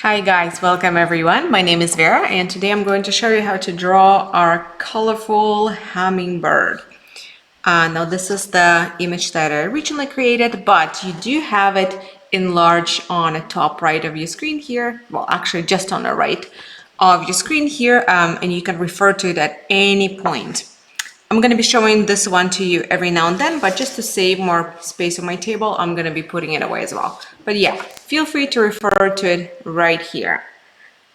Hi guys, welcome everyone. My name is Vera and today I'm going to show you how to draw our colorful hummingbird. Now this is the image that I originally created, but you do have it enlarged on the top right of your screen here. Well, actually just on the right of your screen here, and you can refer to it at any point. I'm going to be showing this one to you every now and then, but just to save more space on my table, I'm going to be putting it away as well. But yeah, feel free to refer to it right here.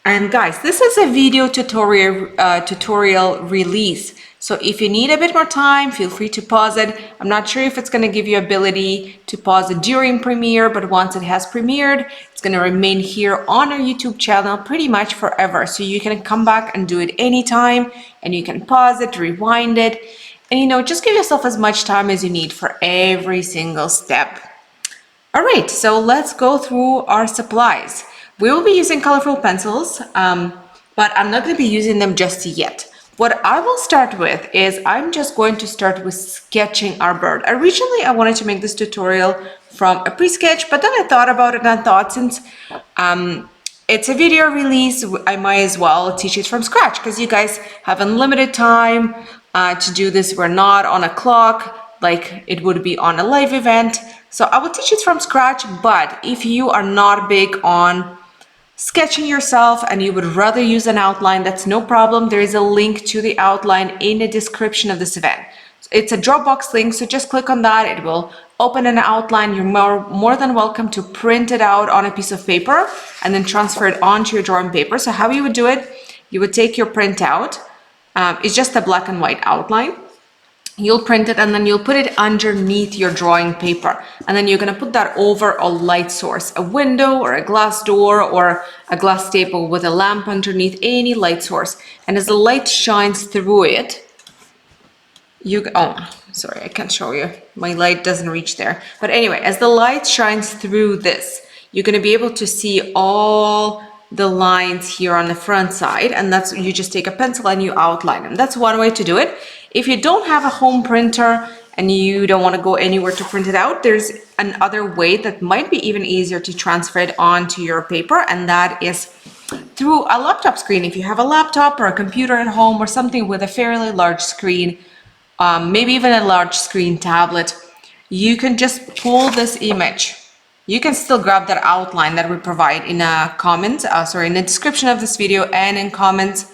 And guys, this is a video tutorial release. So if you need a bit more time, feel free to pause it. I'm not sure if it's going to give you ability to pause it during Premiere, but once it has premiered, it's going to remain here on our YouTube channel pretty much forever. So you can come back and do it anytime, and you can pause it, rewind it, and just give yourself as much time as you need for every single step. All right, so let's go through our supplies. We will be using colorful pencils, but I'm not going to be using them just yet. What I will start with is I'm just going to start with sketching our bird. Originally, I wanted to make this tutorial from a pre-sketch, but then I thought about it and I thought since it's a video release, I might as well teach it from scratch because you guys have unlimited time to do this. We're not on a clock like it would be on a live event. So I will teach it from scratch, but if you are not big on sketching yourself and you would rather use an outline, that's no problem. There is a link to the outline in the description of this event. It's a Dropbox link, so just click on that. It will open an outline. You're more than welcome to print it out on a piece of paper and then transfer it onto your drawing paper. So how you would do it, you would take your printout. It's just a black and white outline. You'll print it and then you'll put it underneath your drawing paper. And then you're going to put that over a light source, a window or a glass door or a glass table with a lamp underneath, any light source. And as the light shines through it, sorry, I can't show you. My light doesn't reach there. But anyway, as the light shines through this, you're going to be able to see all the lines here on the front side, and you just take a pencil and you outline them. That's one way to do it. If you don't have a home printer and you don't want to go anywhere to print it out, there's another way that might be even easier to transfer it onto your paper, and that is through a laptop screen. If you have a laptop or a computer at home or something with a fairly large screen, maybe even a large screen tablet, you can just pull this image. You can still grab that outline that we provide in a comment, in the description of this video and in comments,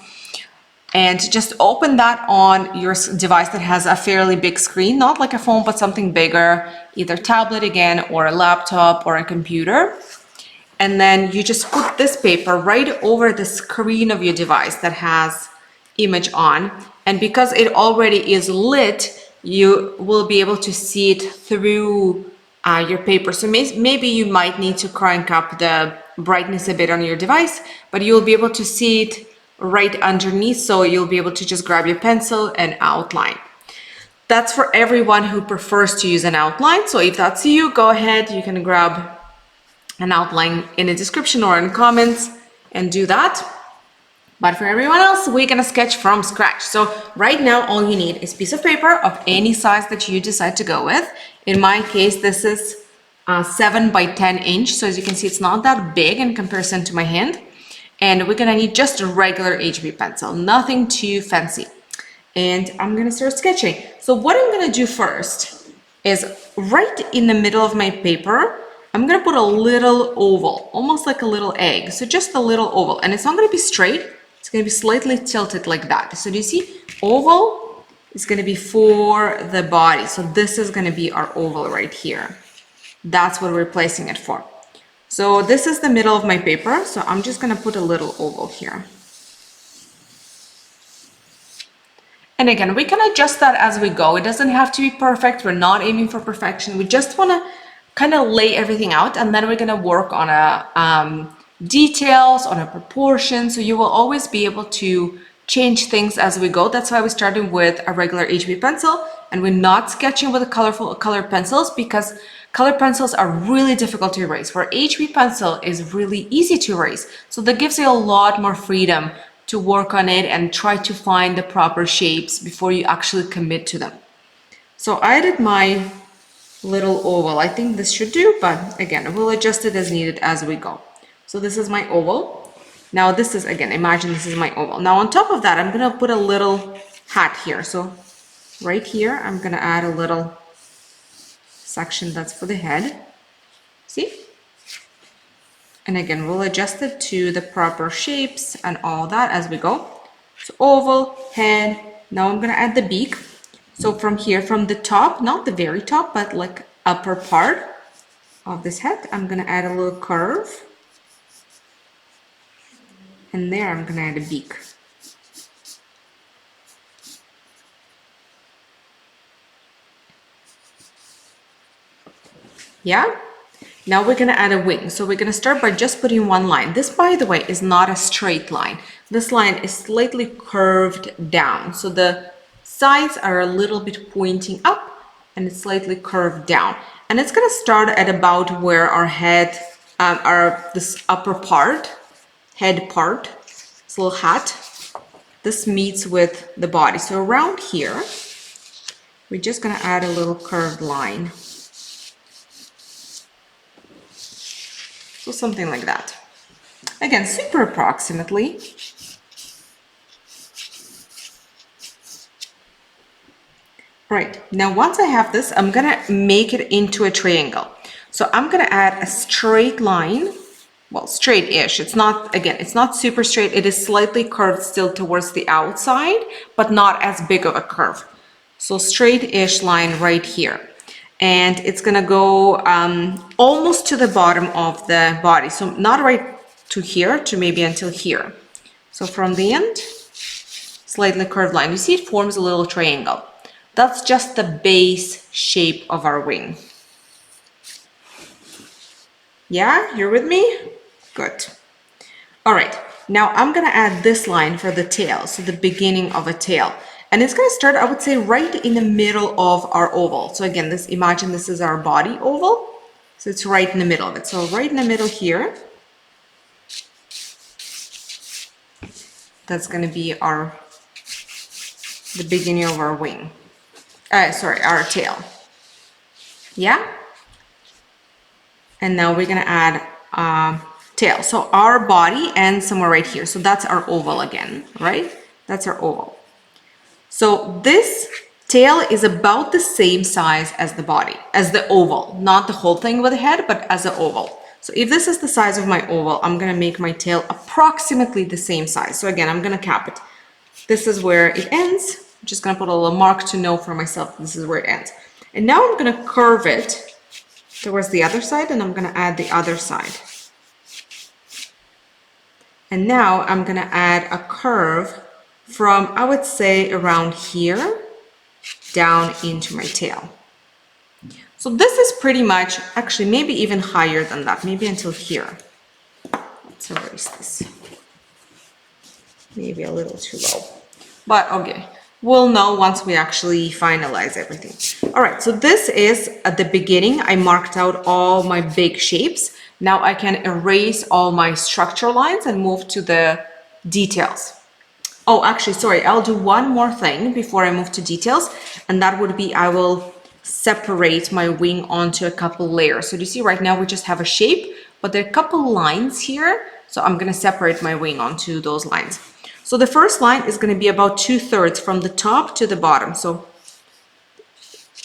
and just open that on your device that has a fairly big screen, not like a phone, but something bigger, either tablet again, or a laptop or a computer. And then you just put this paper right over the screen of your device that has image on. And because it already is lit, you will be able to see it through your paper. So maybe you might need to crank up the brightness a bit on your device, but you'll be able to see it right underneath, so you'll be able to just grab your pencil and outline. That's for everyone who prefers to use an outline. So if that's you, go ahead, you can grab an outline in the description or in comments and do that. But for everyone else, we're gonna sketch from scratch. So right now, all you need is a piece of paper of any size that you decide to go with. In my case, this is 7 by 10 inch. So as you can see, it's not that big in comparison to my hand. And we're gonna need just a regular HB pencil, nothing too fancy. And I'm gonna start sketching. So what I'm gonna do first is right in the middle of my paper, I'm gonna put a little oval, almost like a little egg. So just a little oval, and it's not gonna be straight. It's going to be slightly tilted like that. So do you see? Oval is going to be for the body. So this is going to be our oval right here. That's what we're placing it for. So this is the middle of my paper. So I'm just going to put a little oval here. And again, we can adjust that as we go. It doesn't have to be perfect. We're not aiming for perfection. We just want to kind of lay everything out, and then we're going to work on a details, on a proportion, so you will always be able to change things as we go. That's why we started with a regular HB pencil, and we're not sketching with colorful colored pencils because colored pencils are really difficult to erase, where HB pencil is really easy to erase. So that gives you a lot more freedom to work on it and try to find the proper shapes before you actually commit to them. So I did my little oval. I think this should do, but again, we'll adjust it as needed as we go. So this is my oval. Now this is, again, imagine this is my oval. Now on top of that, I'm gonna put a little hat here. So right here, I'm gonna add a little section that's for the head. See? And again, we'll adjust it to the proper shapes and all that as we go. So oval, head. Now I'm gonna add the beak. So from here, from the top, not the very top, but like upper part of this head, I'm gonna add a little curve. And there I'm gonna add a beak. Yeah? Now we're gonna add a wing. So we're gonna start by just putting one line. This, by the way, is not a straight line. This line is slightly curved down. So the sides are a little bit pointing up and it's slightly curved down. And it's gonna start at about where our head, this upper part, head part, this little hat, this meets with the body. So around here, we're just gonna add a little curved line. So something like that. Again, super approximately. Right, now once I have this, I'm gonna make it into a triangle. So I'm gonna add a straight line, well, straight-ish. It's not, again, it's not super straight. It is slightly curved still towards the outside, but not as big of a curve. So straight-ish line right here. And it's gonna go almost to the bottom of the body. So not right to here, to maybe until here. So from the end, slightly curved line. You see it forms a little triangle. That's just the base shape of our wing. Yeah, you're with me? Good. All right, now I'm gonna add this line for the tail, so the beginning of a tail. And it's gonna start, I would say, right in the middle of our oval. So again, imagine this is our body oval. So it's right in the middle of it. So right in the middle here, that's gonna be the beginning of our wing. Sorry, our tail. Yeah? And now we're gonna add tail. So our body ends somewhere right here. So that's our oval again, right? That's our oval. So this tail is about the same size as the body, as the oval, not the whole thing with the head, but as an oval. So if this is the size of my oval, I'm gonna make my tail approximately the same size. So again, I'm gonna cap it. This is where it ends. I'm just gonna put a little mark to know for myself this is where it ends. And now I'm gonna curve it towards the other side, and I'm gonna add the other side. And now I'm gonna add a curve from, I would say, around here down into my tail. So this is pretty much, actually maybe even higher than that, maybe until here. Let's erase this. Maybe a little too low, but okay. We'll know once we actually finalize everything. All right, so this is at the beginning. I marked out all my big shapes. Now I can erase all my structure lines and move to the details. Oh, actually, sorry, I'll do one more thing before I move to details, and that would be I will separate my wing onto a couple layers. So do you see right now we just have a shape, but there are a couple lines here. So I'm gonna separate my wing onto those lines. So the first line is gonna be about 2/3 from the top to the bottom. So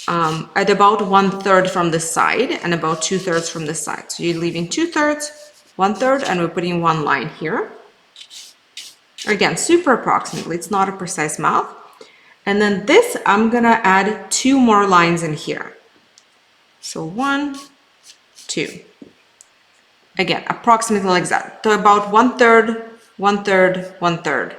at about 1/3 from the side and about 2/3 from the side. So you're leaving 2/3, 1/3, and we're putting one line here. Again, super approximately, it's not a precise math. And then this, I'm gonna add 2 more lines in here. So 1, 2. Again, approximately like that. So about 1/3, 1/3, 1/3.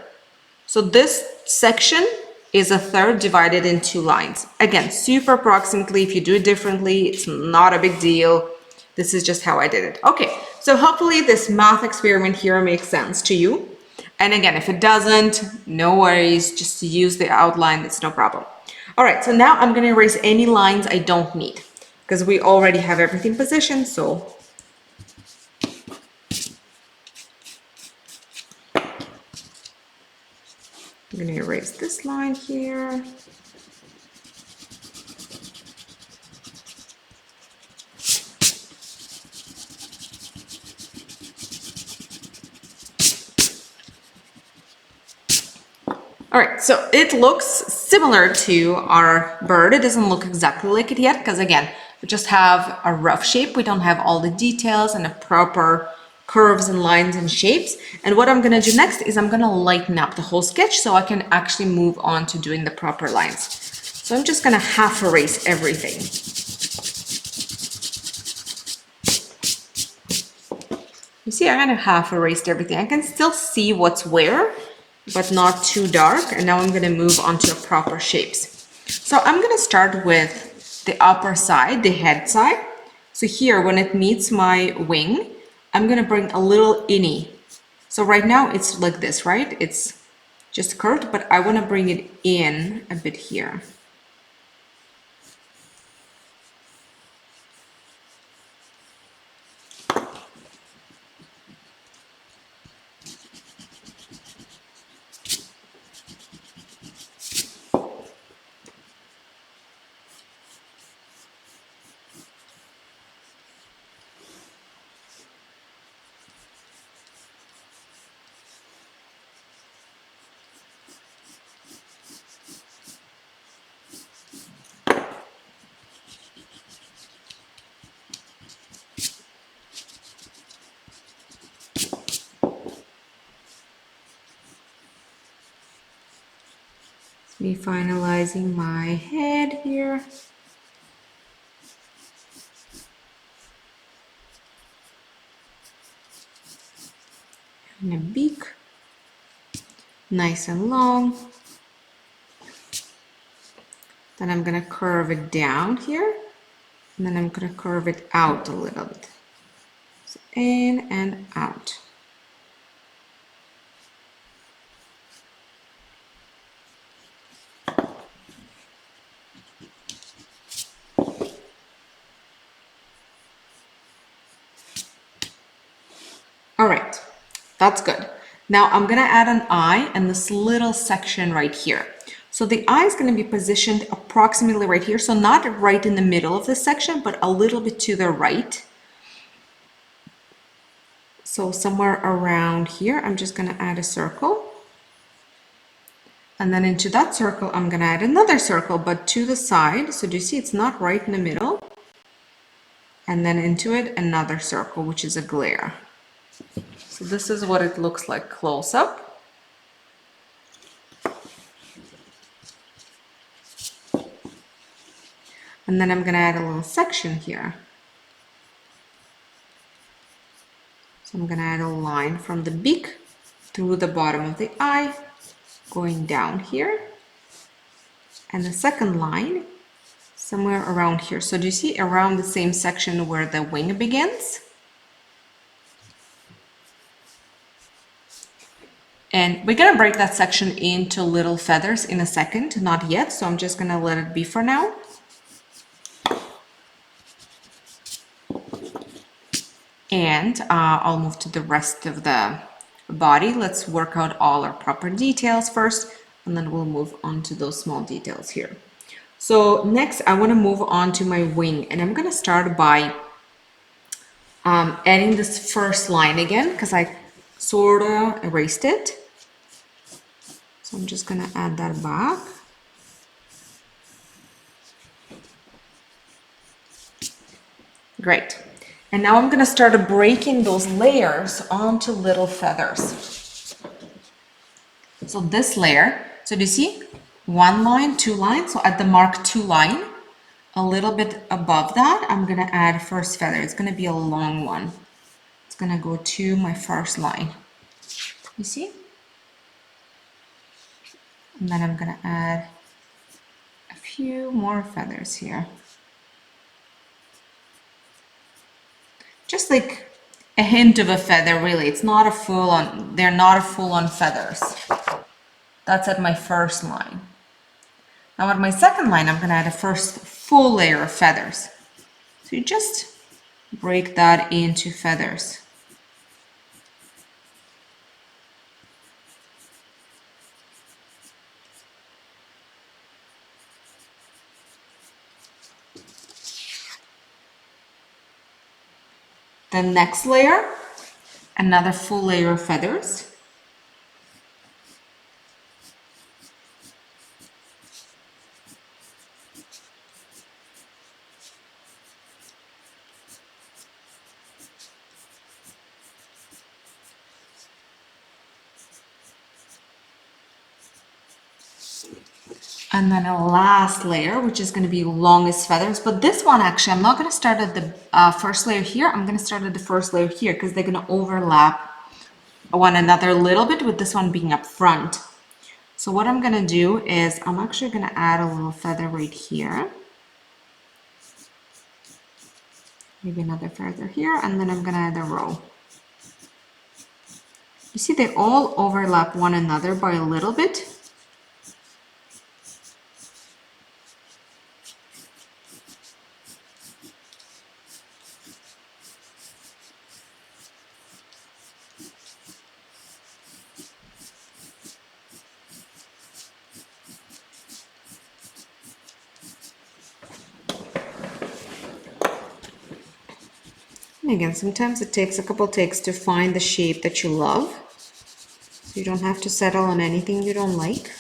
So this section is a third divided in 2 lines. Again, super approximately. If you do it differently, it's not a big deal. This is just how I did it. Okay, so hopefully this math experiment here makes sense to you. And again, if it doesn't, no worries, just use the outline, it's no problem. All right, so now I'm gonna erase any lines I don't need because we already have everything positioned, so. I'm gonna erase this line here. All right, so it looks similar to our bird. It doesn't look exactly like it yet because again, we just have a rough shape. We don't have all the details and the proper curves and lines and shapes. And what I'm gonna do next is I'm gonna lighten up the whole sketch so I can actually move on to doing the proper lines. So I'm just gonna half erase everything. You see, I kind of half erased everything. I can still see what's where, but not too dark. And now I'm gonna move on to the proper shapes. So I'm gonna start with the upper side, the head side. So here, when it meets my wing, I'm gonna bring a little innie. So right now it's like this, right? It's just curved, but I wanna bring it in a bit here. Me finalizing my head here. And a beak. Nice and long. Then I'm gonna curve it down here. And then I'm gonna curve it out a little bit. So in and out. All right, that's good. Now I'm gonna add an eye and this little section right here. So the eye is gonna be positioned approximately right here. So not right in the middle of the section, but a little bit to the right. So somewhere around here, I'm just gonna add a circle. And then into that circle, I'm gonna add another circle, but to the side. So do you see it's not right in the middle? And then into it, another circle, which is a glare. So this is what it looks like close up. And then I'm gonna add a little section here. So I'm gonna add a line from the beak through the bottom of the eye, going down here. And the second line somewhere around here. So do you see around the same section where the wing begins? And we're gonna break that section into little feathers in a second, not yet, so I'm just gonna let it be for now. And I'll move to the rest of the body. Let's work out all our proper details first, and then we'll move on to those small details here. So next, I wanna move on to my wing, and I'm gonna start by adding this first line again, because I sort of erased it. So I'm just gonna add that back. Great. And now I'm gonna start breaking those layers onto little feathers. So this layer, so do you see? One line, two lines, so at the mark 2 line, a little bit above that, I'm gonna add first feather. It's gonna be a long one. It's gonna go to my first line. You see? And then I'm gonna add a few more feathers here. Just like a hint of a feather, really. It's not a full on, they're not a full on feathers. That's at my first line. Now at my second line, I'm gonna add a first full layer of feathers. So you just break that into feathers. The next layer, another full layer of feathers. And then a last layer, which is going to be longest feathers. But this one, actually, I'm not going to start at the first layer here. I'm going to start at the first layer here because they're going to overlap one another a little bit with this one being up front. So what I'm going to do is I'm actually going to add a little feather right here. Maybe another feather here, and then I'm going to add a row. You see, they all overlap one another by a little bit. And again, sometimes it takes a couple takes to find the shape that you love. So you don't have to settle on anything you don't like.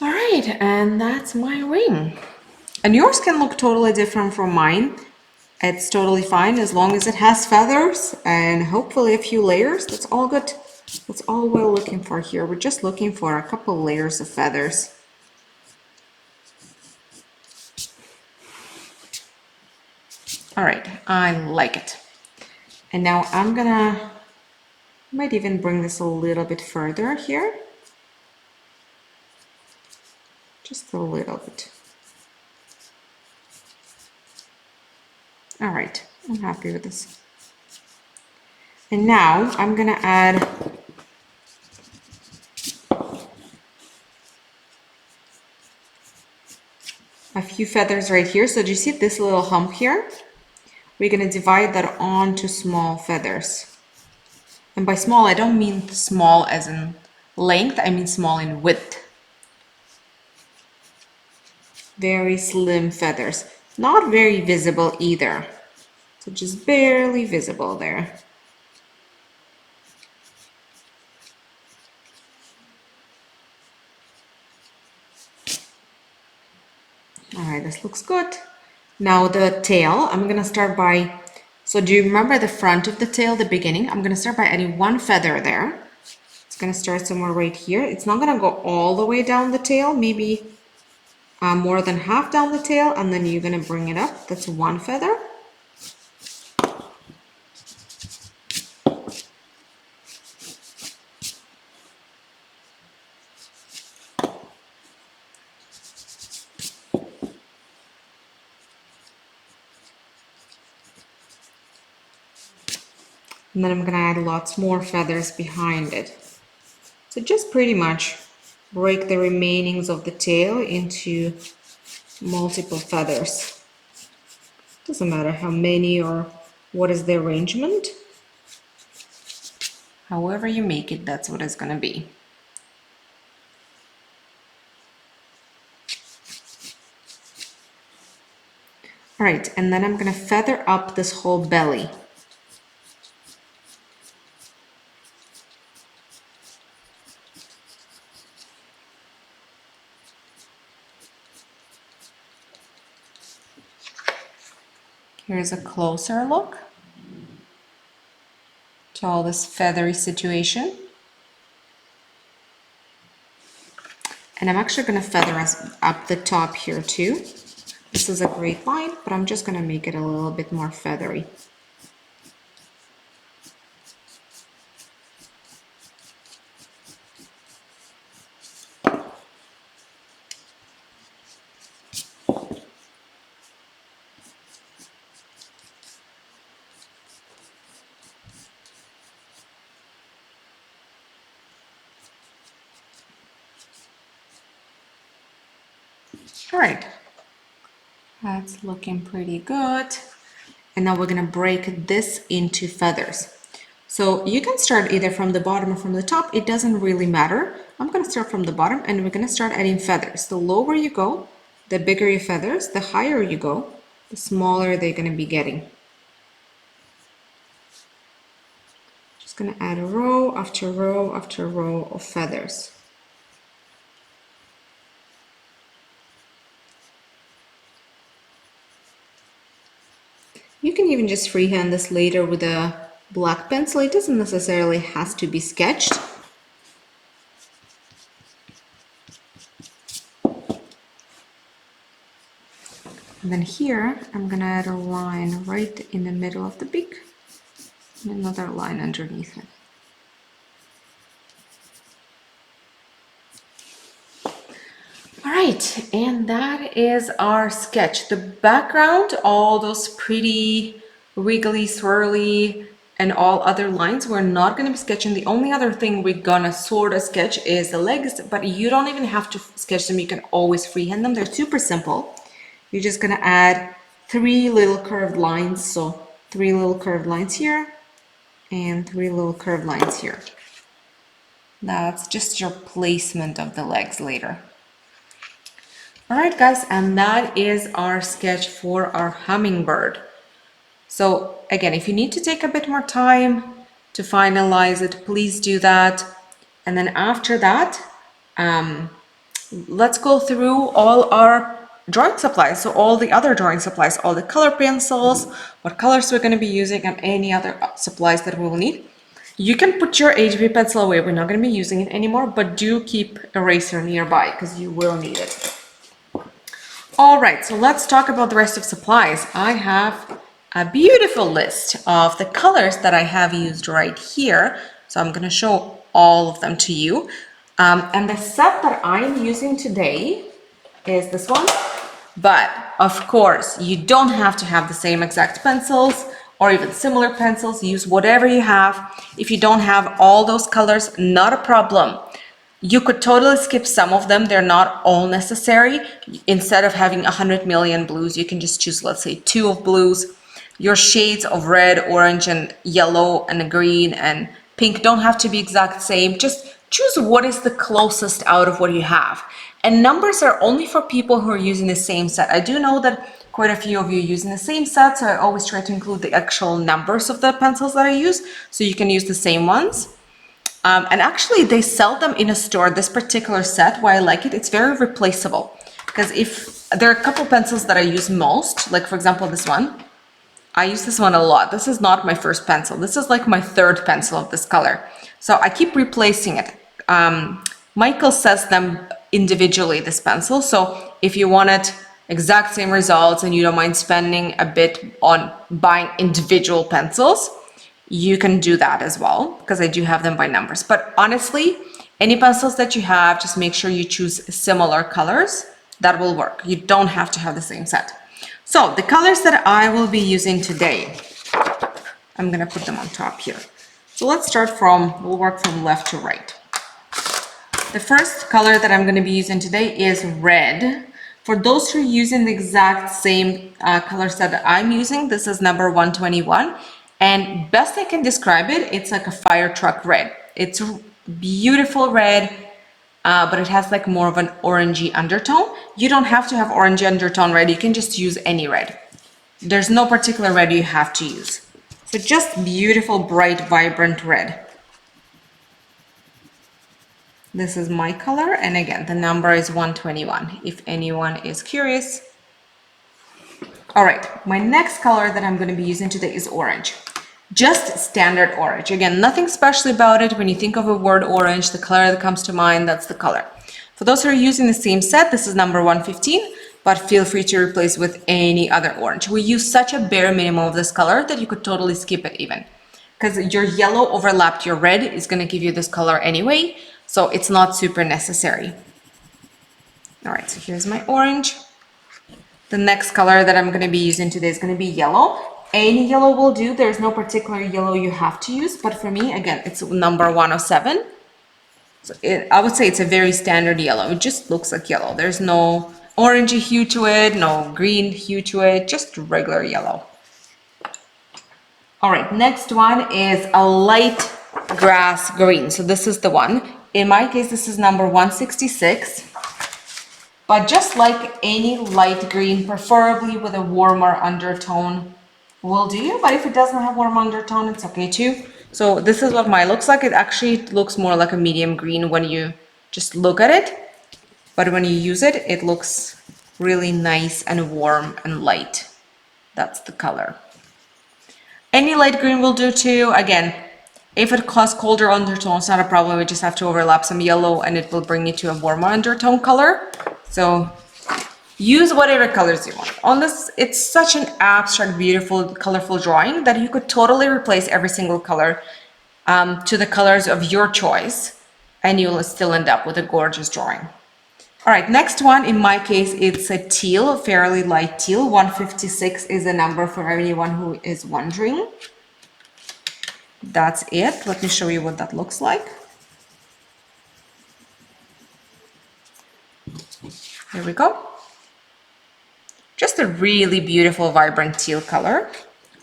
All right, and that's my wing. And yours can look totally different from mine. It's totally fine as long as it has feathers and hopefully a few layers. That's all good. That's all we're looking for here. We're just looking for a couple layers of feathers. All right, I like it. And now I'm gonna, might even bring this a little bit further here. Just a little bit. All right, I'm happy with this. And now I'm gonna add a few feathers right here. So do you see this little hump here? We're gonna divide that onto small feathers. And by small, I don't mean small as in length, I mean small in width. Very slim feathers. Not very visible either. So just barely visible there. All right, this looks good. Now the tail, I'm gonna start by, so do you remember the front of the tail, the beginning? I'm gonna start by adding one feather there. It's gonna start somewhere right here. It's not gonna go all the way down the tail, maybe more than half down the tail, and then you're gonna bring it up. That's one feather. And then I'm gonna add lots more feathers behind it. So just pretty much break the remainings of the tail into multiple feathers. Doesn't matter how many or what is the arrangement. However you make it, that's what it's gonna be. All right, and then I'm gonna feather up this whole belly. Here's a closer look to all this feathery situation. And I'm actually going to feather us up the top here too. This is a great line, but I'm just going to make it a little bit more feathery. All right, that's looking pretty good. And now we're gonna break this into feathers. So you can start either from the bottom or from the top. It doesn't really matter. I'm going to start from the bottom and we're going to start adding feathers. The lower you go, the bigger your feathers. The higher you go, the smaller they're going to be getting. Just going to add a row after row after row of feathers. You can even just freehand this later with a black pencil. It doesn't necessarily have to be sketched. And then here, I'm gonna add a line right in the middle of the beak and another line underneath it. All right, and that is our sketch. The background, all those pretty wiggly, swirly, and all other lines, we're not gonna be sketching. The only other thing we're gonna sort of sketch is the legs, but you don't even have to sketch them. You can always freehand them. They're super simple. You're just gonna add 3 little curved lines. So 3 little curved lines here and 3 little curved lines here. That's just your placement of the legs later. All right, guys, and that is our sketch for our hummingbird. So again, if you need to take a bit more time to finalize it, please do that. And then after that, let's go through all our drawing supplies. So all the other drawing supplies, all the color pencils, what colors we're going to be using, and any other supplies that we will need. You can put your HB pencil away. We're not going to be using it anymore, but do keep eraser nearby because you will need it. All right, so let's talk about the rest of supplies. I have a beautiful list of the colors that I have used right here. So I'm going to show all of them to you. And the set that I'm using today is this one. But of course, you don't have to have the same exact pencils or even similar pencils. Use whatever you have. If you don't have all those colors, not a problem. You could totally skip some of them. They're not all necessary. Instead of having 100 million blues, you can just choose, let's say, 2 of blues. Your shades of red, orange, and yellow, and green, and pink don't have to be exact same. Just choose what is the closest out of what you have. And numbers are only for people who are using the same set. I do know that quite a few of you are using the same set, so I always try to include the actual numbers of the pencils that I use, so you can use the same ones. And actually, they sell them in a store, this particular set. Why I like it, it's very replaceable. Because if there are a couple pencils that I use most, like for example, this one. I use this one a lot. This is not my first pencil. This is like my 3rd pencil of this color. So I keep replacing it. Michael says them individually, this pencil. So if you wanted exact same results and you don't mind spending a bit on buying individual pencils, you can do that as well, because I do have them by numbers. But honestly, any pencils that you have, just make sure you choose similar colors. That will work. You don't have to have the same set. So the colors that I will be using today, I'm gonna put them on top here. So let's start we'll work from left to right. The first color that I'm gonna be using today is red. For those who are using the exact same color set that I'm using, this is number 121. And best I can describe it, it's like a fire truck red. It's beautiful red, but it has like more of an orangey undertone. You don't have to have orangey undertone red. You can just use any red. There's no particular red you have to use. So just beautiful, bright, vibrant red. This is my color. And again, the number is 121, if anyone is curious. All right, my next color that I'm going to be using today is orange. Just standard orange. Again, nothing special about it. When you think of a word orange, the color that comes to mind, that's the color. For those who are using the same set, this is number 115, but feel free to replace with any other orange. We use such a bare minimum of this color that you could totally skip it even. Because your yellow overlapped your red is going to give you this color anyway, so it's not super necessary. All right, so here's my orange. The next color that I'm going to be using today is going to be yellow. Any yellow will do. There's no particular yellow you have to use, but for me, again, it's number 107. So I would say it's a very standard yellow. It just looks like yellow. There's no orangey hue to it, no green hue to it, just regular yellow. All right, next one is a light grass green. So this is the one. In my case, this is number 166. But just like any light green, preferably with a warmer undertone will do. But if it doesn't have warm undertone, it's okay too. So this is what mine looks like. It actually looks more like a medium green when you just look at it. But when you use it, it looks really nice and warm and light. That's the color. Any light green will do too. Again, if it has colder undertone, it's not a problem. We just have to overlap some yellow and it will bring you to a warmer undertone color. So use whatever colors you want. On this, it's such an abstract, beautiful, colorful drawing that you could totally replace every single color to the colors of your choice, and you'll still end up with a gorgeous drawing. All right, next one, in my case, it's a teal, a fairly light teal. 156 is a number for anyone who is wondering. That's it. Let me show you what that looks like. Here we go. Just a really beautiful, vibrant teal color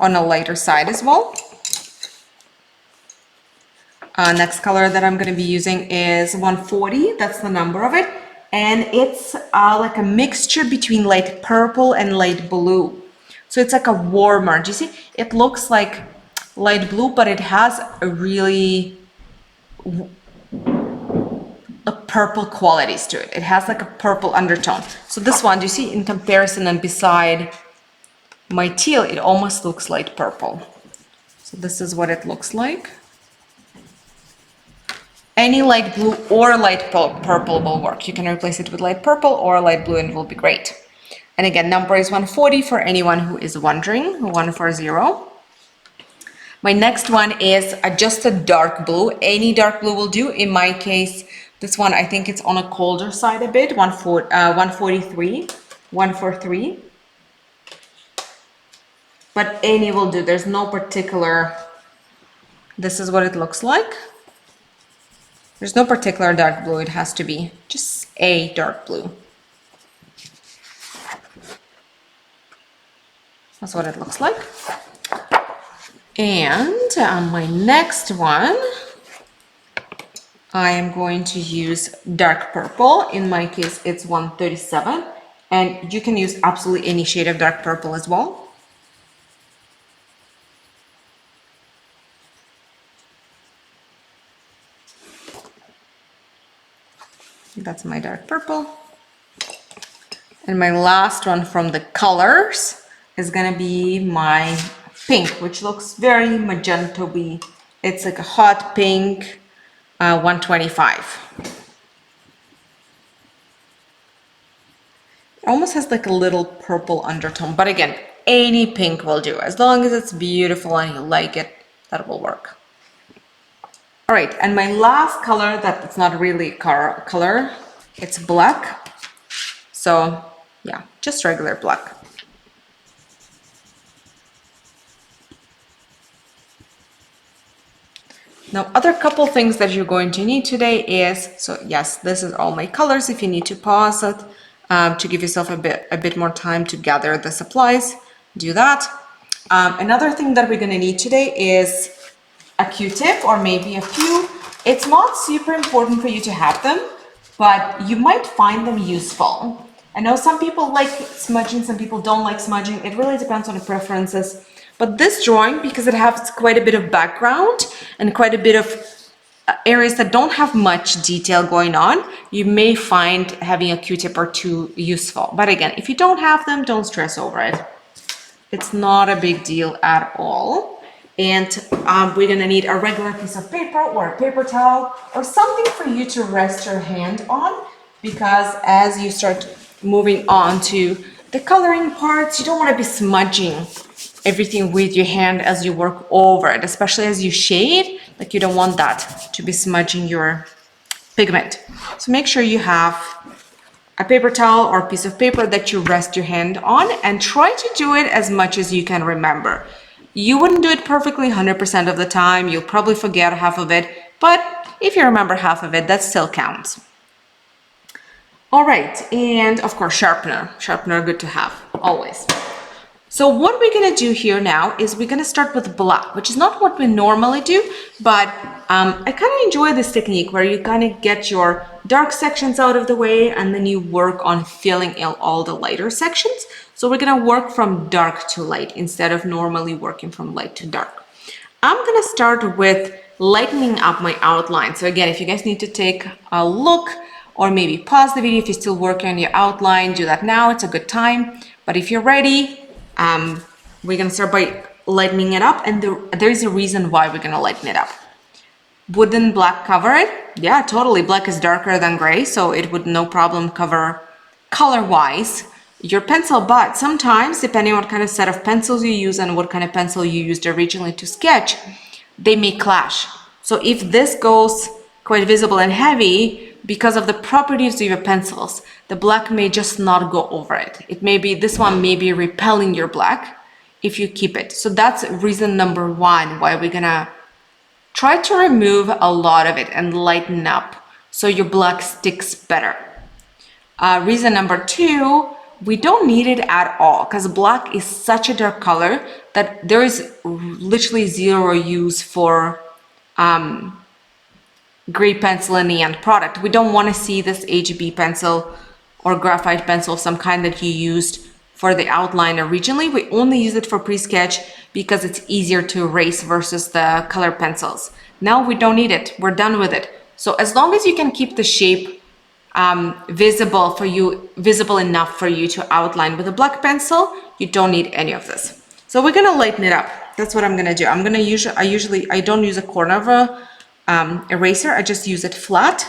on a lighter side as well. Next color that I'm going to be using is 140. That's the number of it. And it's like a mixture between light purple and light blue. So it's like a warmer. Do you see? It looks like light blue, but it has a really purple qualities to it. It has like a purple undertone. So this one, do you see, in comparison and beside my teal, it almost looks light purple. So this is what it looks like. Any light blue or light purple will work. You can replace it with light purple or light blue and it will be great. And again, number is 140 for anyone who is wondering, 140. My next one is just a dark blue. Any dark blue will do. In my case, this one, I think it's on a colder side a bit, 143. But any will do. There's no particular, this is what it looks like. There's no particular dark blue. It has to be just a dark blue. That's what it looks like. And my next one, I am going to use dark purple. In my case, it's 137. And you can use absolutely any shade of dark purple as well. That's my dark purple. And my last one from the colors is gonna be my pink, which looks very magenta-y. It's like a hot pink, 125. It almost has like a little purple undertone, but again, any pink will do. As long as it's beautiful and you like it, that will work. All right, and my last color, that's not really color, it's black. So yeah, just regular black. Now, other couple things that you're going to need today is, so yes, this is all my colors. If you need to pause it to give yourself a bit more time to gather the supplies, do that. Another thing that we're going to need today is a Q-tip or maybe a few. It's not super important for you to have them, but you might find them useful. I know some people like smudging, some people don't like smudging. It really depends on the preferences. But this drawing, because it has quite a bit of background and quite a bit of areas that don't have much detail going on, you may find having a Q-tip or two useful. But again, if you don't have them, don't stress over it. It's not a big deal at all. And we're gonna need a regular piece of paper or a paper towel or something for you to rest your hand on, because as you start moving on to the coloring parts, you don't want to be smudging everything with your hand as you work over it, especially as you shade. Like, you don't want that to be smudging your pigment. So make sure you have a paper towel or a piece of paper that you rest your hand on, and try to do it as much as you can remember. You wouldn't do it perfectly 100% of the time. You'll probably forget half of it, but if you remember half of it, that still counts. All right, and of course, sharpener. Sharpener, good to have, always. So what we're gonna do here now is we're gonna start with black, which is not what we normally do, but I kind of enjoy this technique where you kind of get your dark sections out of the way and then you work on filling in all the lighter sections. So we're gonna work from dark to light instead of normally working from light to dark. I'm gonna start with lightening up my outline. So again, if you guys need to take a look or maybe pause the video if you're still working on your outline, do that now, it's a good time. But if you're ready, we're gonna start by lightening it up, and there's a reason why we're gonna lighten it up. Wouldn't black cover it? Yeah, totally. Black is darker than gray, so it would no problem cover color-wise your pencil, but sometimes, depending on what kind of set of pencils you use and what kind of pencil you used originally to sketch, they may clash. So if this goes quite visible and heavy, because of the properties of your pencils, the black may just not go over it. It may be, this one may be repelling your black if you keep it. So that's reason number one why we're gonna try to remove a lot of it and lighten up so your black sticks better. Reason number two, we don't need it at all because black is such a dark color that there is literally zero use for gray pencil in the end product. We don't want to see this HB pencil or graphite pencil of some kind that you used for the outline originally. We only use it for pre-sketch because it's easier to erase versus the color pencils. Now we don't need it. We're done with it. So as long as you can keep the shape visible enough for you to outline with a black pencil, you don't need any of this. So we're gonna lighten it up. That's what I'm gonna do. I'm gonna I don't use a corner of a eraser. I just use it flat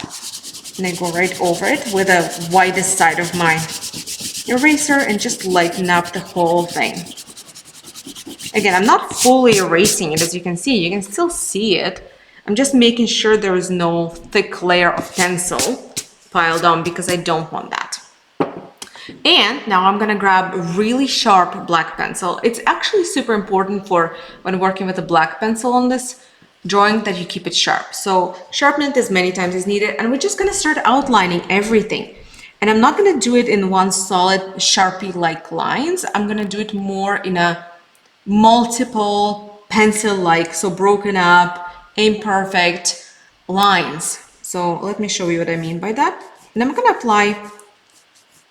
and I go right over it with the widest side of my eraser and just lighten up the whole thing. Again, I'm not fully erasing it, as you can see. You can still see it. I'm just making sure there is no thick layer of pencil piled on because I don't want that. And now I'm gonna grab a really sharp black pencil. It's actually super important for when working with a black pencil on this drawing that you keep it sharp. So sharpen it as many times as needed, and we're just gonna start outlining everything. And I'm not gonna do it in one solid Sharpie-like lines. I'm gonna do it more in a multiple pencil-like, so broken up, imperfect lines. So let me show you what I mean by that. And I'm gonna apply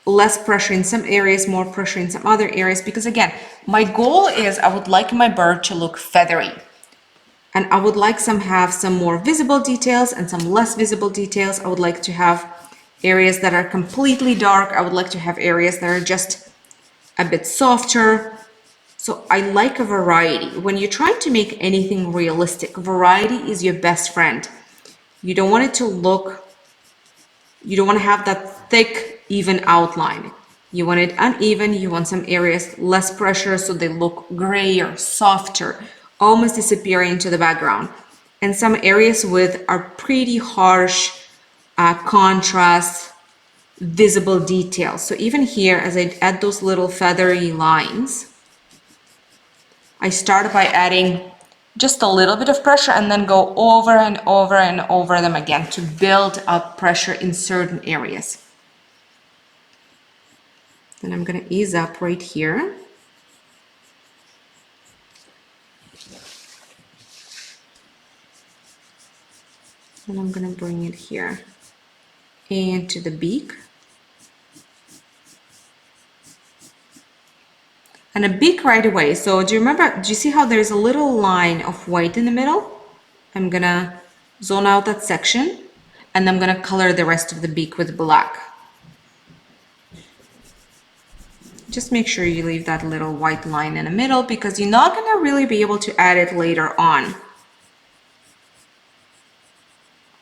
less pressure in some areas, more pressure in some other areas, because again, my goal is I would like my bird to look feathery. And I would like have some more visible details and some less visible details. I would like to have areas that are completely dark. I would like to have areas that are just a bit softer. So I like a variety. When you're trying to make anything realistic, variety is your best friend. You don't want it to look, you don't want to have that thick, even outline. You want it uneven, you want some areas less pressure so they look grayer, softer, almost disappearing into the background. And some areas with are pretty harsh contrast, visible details. So even here, as I add those little feathery lines, I start by adding just a little bit of pressure and then go over and over and over them again to build up pressure in certain areas. Then I'm going to ease up right here. And I'm going to bring it here into the beak. And a beak right away. So do you see how there's a little line of white in the middle? I'm gonna zone out that section and I'm gonna color the rest of the beak with black. Just make sure you leave that little white line in the middle because you're not gonna really be able to add it later on.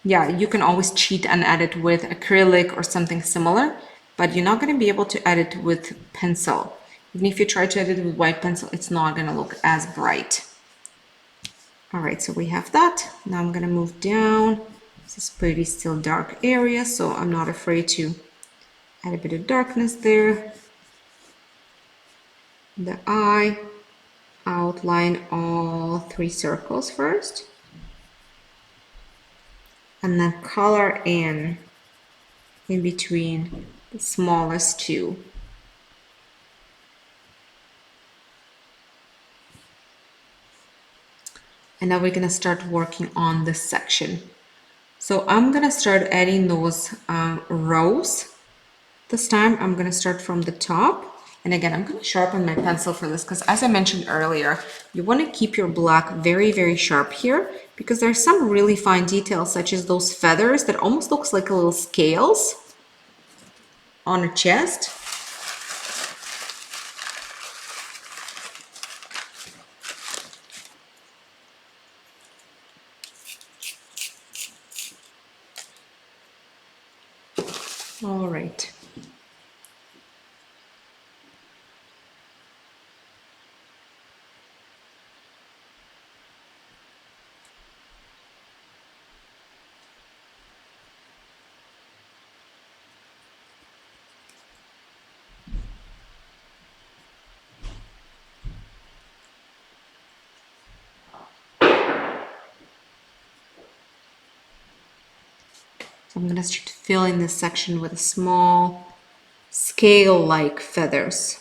Yeah, you can always cheat and add it with acrylic or something similar, but you're not gonna be able to add it with pencil. Even if you try to edit it with white pencil, it's not gonna look as bright. All right, so we have that. Now I'm gonna move down. This is pretty still dark area, so I'm not afraid to add a bit of darkness there. The eye, outline all 3 circles first. And then color in between the smallest 2. And now we're gonna start working on this section. So I'm gonna start adding those rows. This time I'm gonna start from the top. And again, I'm gonna sharpen my pencil for this because as I mentioned earlier, you wanna keep your black very, very sharp here because there's some really fine details such as those feathers that almost looks like little scales on a chest. All right. So I'm gonna start filling this section with small scale-like feathers.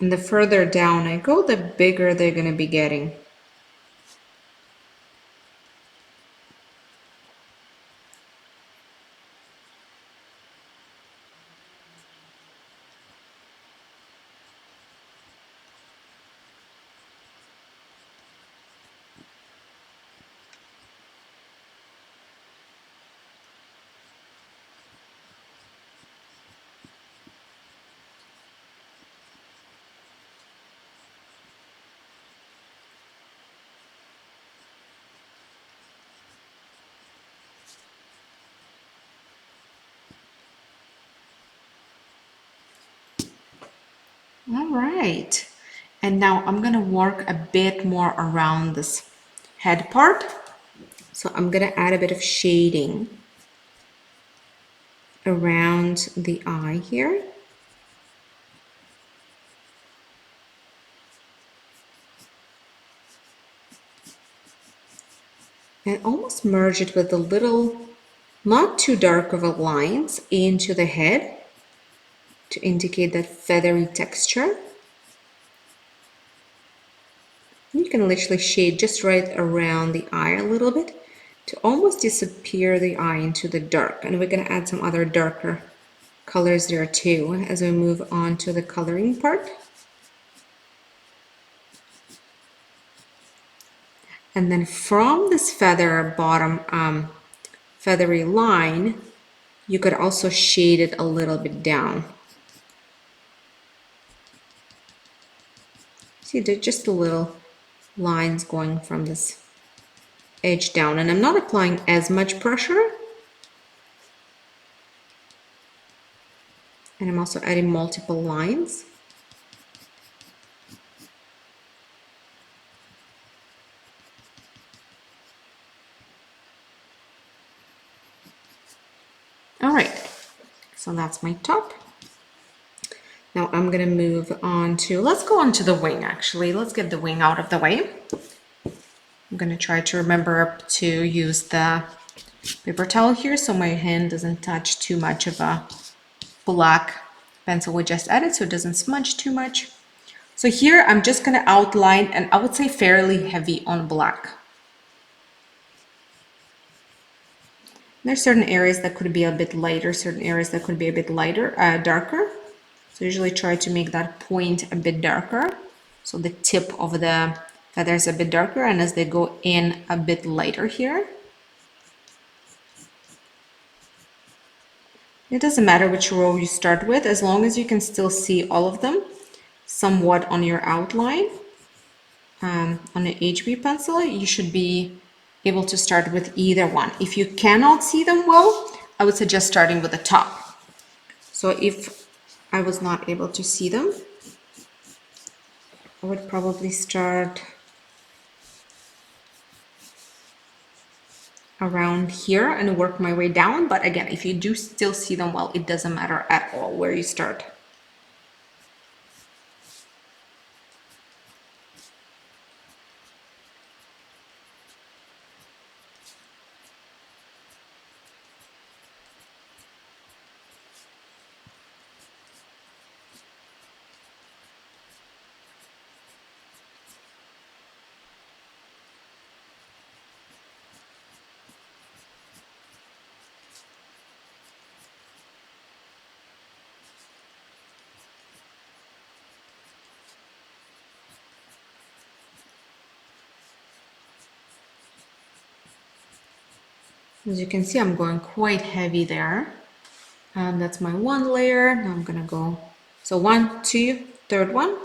And the further down I go, the bigger they're gonna be getting. All right. And now I'm gonna work a bit more around this head part. So I'm gonna add a bit of shading around the eye here. And almost merge it with a little, not too dark of a lines into the head to indicate that feathery texture. You can literally shade just right around the eye a little bit to almost disappear the eye into the dark. And we're going to add some other darker colors there too as we move on to the coloring part. And then from this feather bottom feathery line, you could also shade it a little bit down. See, there's just a little lines going from this edge down, and I'm not applying as much pressure. And I'm also adding multiple lines. All right, so that's my top. Now I'm gonna move on to, let's go on to the wing actually. Let's get the wing out of the way. I'm gonna try to remember to use the paper towel here so my hand doesn't touch too much of a black pencil we just added, so it doesn't smudge too much. So here I'm just gonna outline, and I would say fairly heavy on black. There's certain areas that could be a bit lighter, certain areas that could be a bit lighter, darker. So usually try to make that point a bit darker. So the tip of the feathers a bit darker, and as they go in a bit lighter here. It doesn't matter which row you start with, as long as you can still see all of them somewhat on your outline. On an HB pencil, you should be able to start with either one. If you cannot see them well, I would suggest starting with the top. So if I was not able to see them, I would probably start around here and work my way down. But again, if you do still see them well, it doesn't matter at all where you start. As you can see, I'm going quite heavy there. And that's my one layer. Now I'm gonna go, so 1, 2, third one.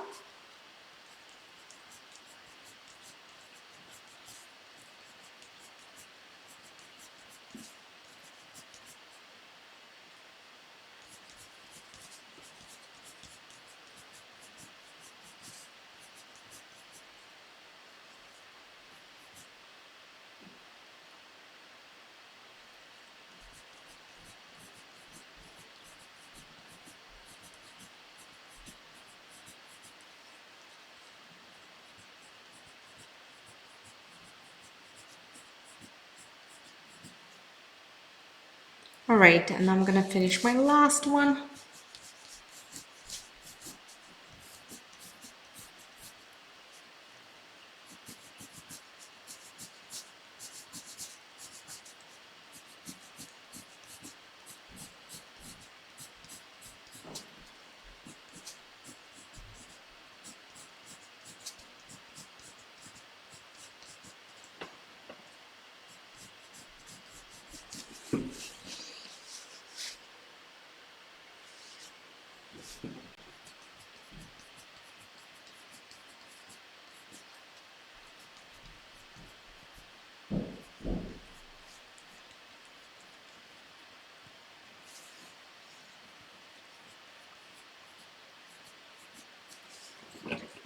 All right, and I'm gonna finish my last one.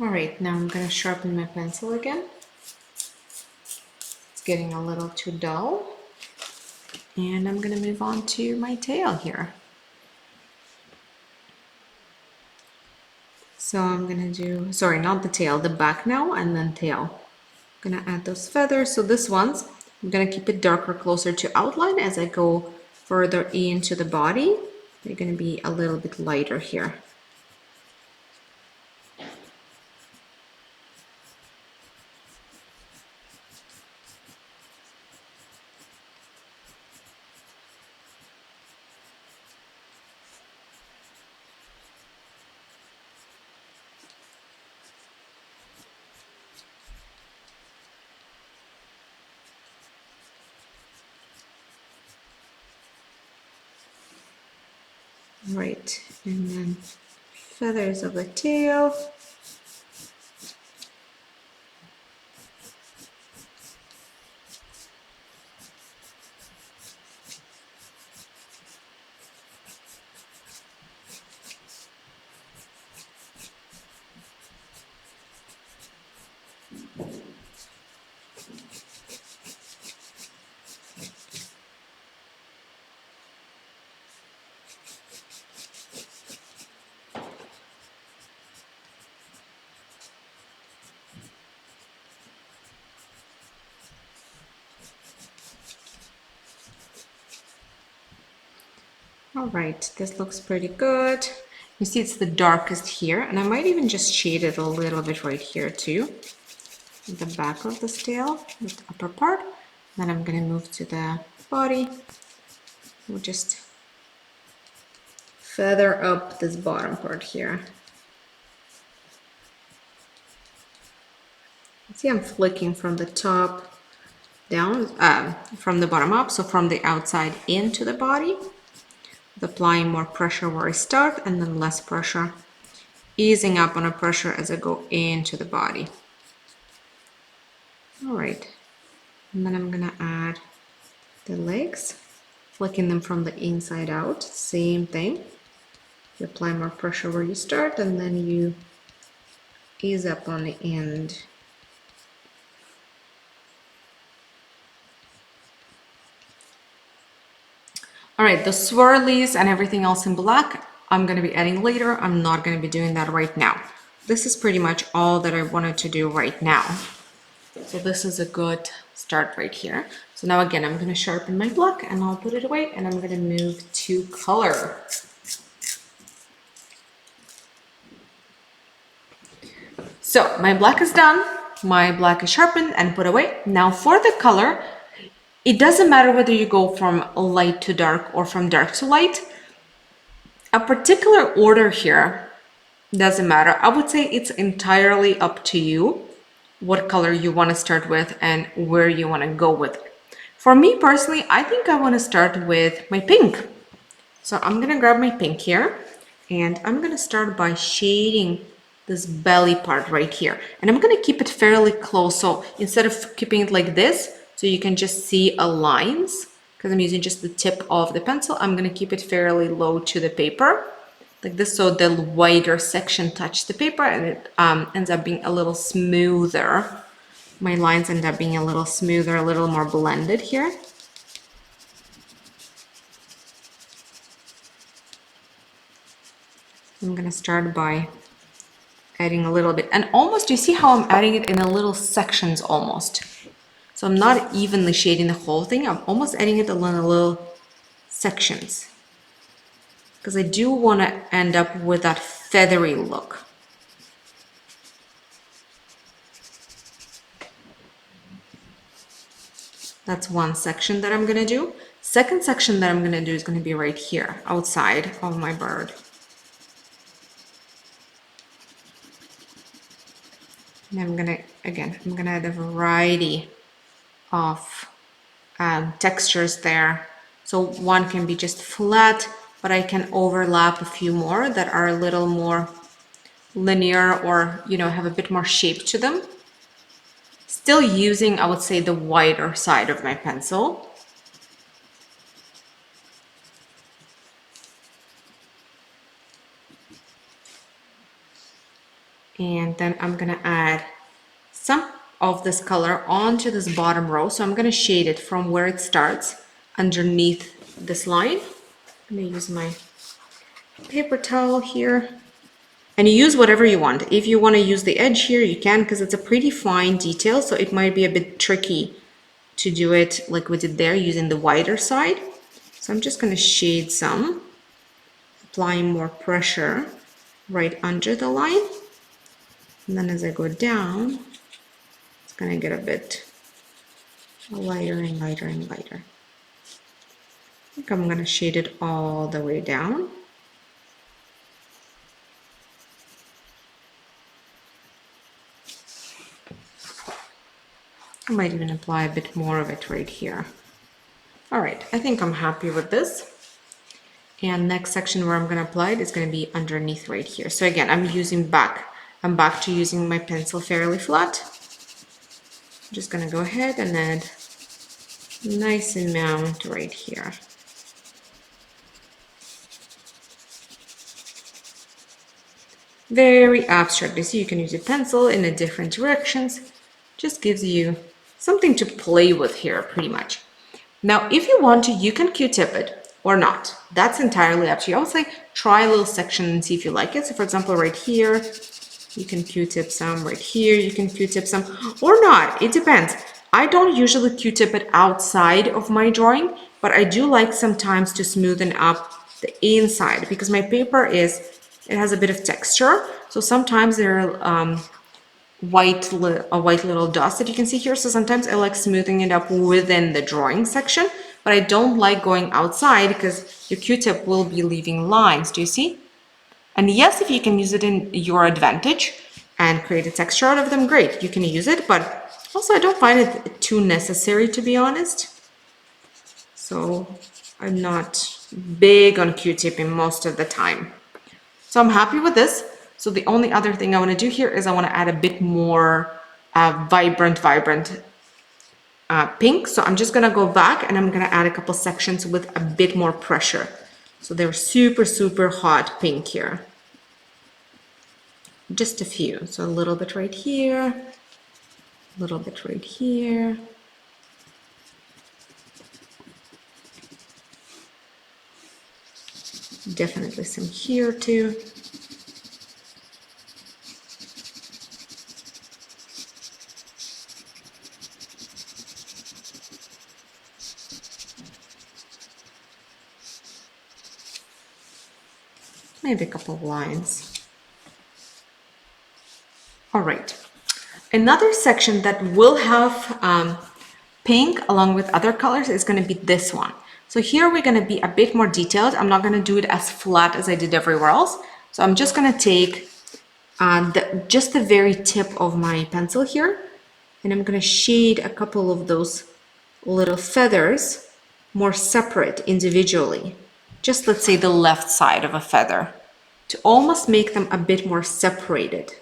All right, now I'm gonna sharpen my pencil again. It's getting a little too dull. And I'm gonna move on to my tail here. So I'm gonna do, sorry, not the tail, the back now, and then tail. I'm gonna add those feathers. So this one's, I'm gonna keep it darker closer to outline as I go further into the body. They're gonna be a little bit lighter here. Right, and then feathers of the tail. All right, this looks pretty good. You see it's the darkest here, and I might even just shade it a little bit right here too. The back of this tail, the upper part. Then I'm gonna move to the body. We'll just feather up this bottom part here. See, I'm flicking from the top down, from the bottom up, so from the outside into the body. Applying more pressure where I start and then less pressure, easing up on a pressure as I go into the body. All right, and then I'm gonna add the legs, flicking them from the inside out. Same thing. You apply more pressure where you start and then you ease up on the end. All right, the swirlies and everything else in black, I'm going to be adding later. I'm not going to be doing that right now. This is pretty much all that I wanted to do right now. So this is a good start right here. So now again, I'm going to sharpen my black and I'll put it away and I'm going to move to color. So my black is done. My black is sharpened and put away. Now for the color, it doesn't matter whether you go from light to dark or from dark to light. A particular order here doesn't matter. I would say it's entirely up to you what color you want to start with and where you want to go with it. For me personally, I think I want to start with my pink. So I'm going to grab my pink here and I'm going to start by shading this belly part right here. And I'm going to keep it fairly close. So instead of keeping it like this, so you can just see a lines, because I'm using just the tip of the pencil, I'm going to keep it fairly low to the paper like this, so the wider section touch the paper and it ends up being a little smoother. My lines end up being a little smoother, a little more blended here. I'm gonna start by adding a little bit, and almost, you see how I'm adding it in a little sections almost. So I'm not evenly shading the whole thing, I'm almost adding it in little sections, because I do want to end up with that feathery look. That's one section that I'm gonna do. Second section that I'm gonna do is gonna be right here, outside of my bird. And I'm gonna add a variety of textures there. So one can be just flat, but I can overlap a few more that are a little more linear or, you know, have a bit more shape to them. Still using, I would say, the wider side of my pencil. And then I'm gonna add some of this color onto this bottom row. So I'm gonna shade it from where it starts underneath this line. I'm gonna use my paper towel here. And you use whatever you want. If you want to use the edge here, you can, because it's a pretty fine detail, so it might be a bit tricky to do it like we did there using the wider side. So I'm just going to shade some, applying more pressure right under the line. And then as I go down, it's going to get a bit lighter and lighter and lighter. I think I'm going to shade it all the way down. I might even apply a bit more of it right here. All right, I think I'm happy with this. And next section where I'm going to apply it is going to be underneath right here. So again, I'm back to using my pencil fairly flat. I'm just going to go ahead and add a nice amount right here. Very abstract. You see, you can use a pencil in a different directions. Just gives you something to play with here, pretty much. Now, if you want to, you can Q-tip it or not. That's entirely up to you. I would say try a little section and see if you like it. So for example, right here, you can Q-tip some. Right here, you can Q-tip some or not. It depends. I don't usually Q-tip it outside of my drawing, but I do like sometimes to smoothen up the inside because my paper it has a bit of texture. So sometimes there are white little dots that you can see here. So sometimes I like smoothing it up within the drawing section, but I don't like going outside because your Q-tip will be leaving lines. Do you see? And yes, if you can use it in your advantage and create a texture out of them, great, you can use it. But also I don't find it too necessary, to be honest. So I'm not big on Q-tipping most of the time. So I'm happy with this. So the only other thing I want to do here is I want to add a bit more vibrant pink. So I'm just going to go back and I'm going to add a couple sections with a bit more pressure. So they're super, super hot pink here. Just a few. So a little bit right here, a little bit right here. definitely some here too. Maybe a couple of lines. All right. Another section that will have pink along with other colors is going to be this one. So here we're going to be a bit more detailed. I'm not going to do it as flat as I did everywhere else. So I'm just going to take just the very tip of my pencil here, and I'm going to shade a couple of those little feathers more separate individually. Just let's say the left side of a feather to almost make them a bit more separated.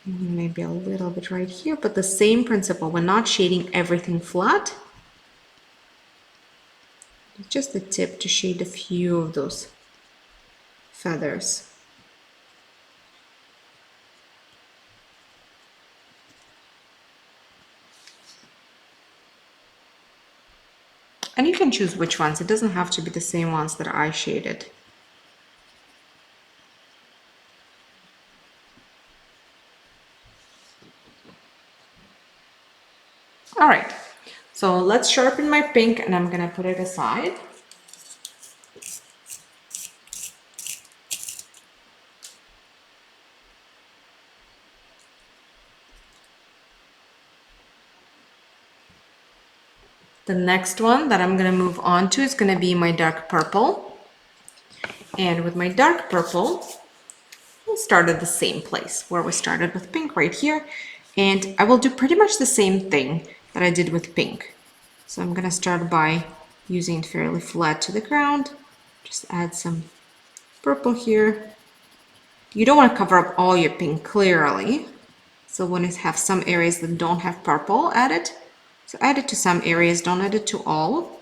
Maybe a little bit right here, but the same principle. We're not shading everything flat. Just the tip to shade a few of those feathers. And you can choose which ones. It doesn't have to be the same ones that I shaded. All right, so let's sharpen my pink and I'm gonna put it aside. The next one that I'm gonna move on to is gonna be my dark purple. And with my dark purple, we'll start at the same place where we started with pink right here. And I will do pretty much the same thing that I did with pink. So I'm gonna start by using it fairly flat to the ground. Just add some purple here. You don't want to cover up all your pink clearly. So when you have some areas that don't have purple, add it. So add it to some areas, don't add it to all.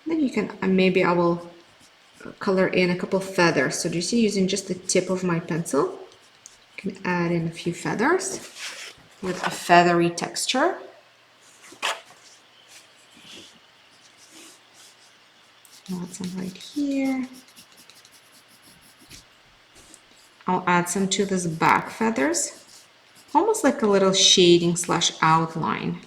Then you can, maybe I will color in a couple feathers. So do you see, using just the tip of my pencil, I can add in a few feathers with a feathery texture. Add some right here. I'll add some to this back feathers, almost like a little shading slash outline.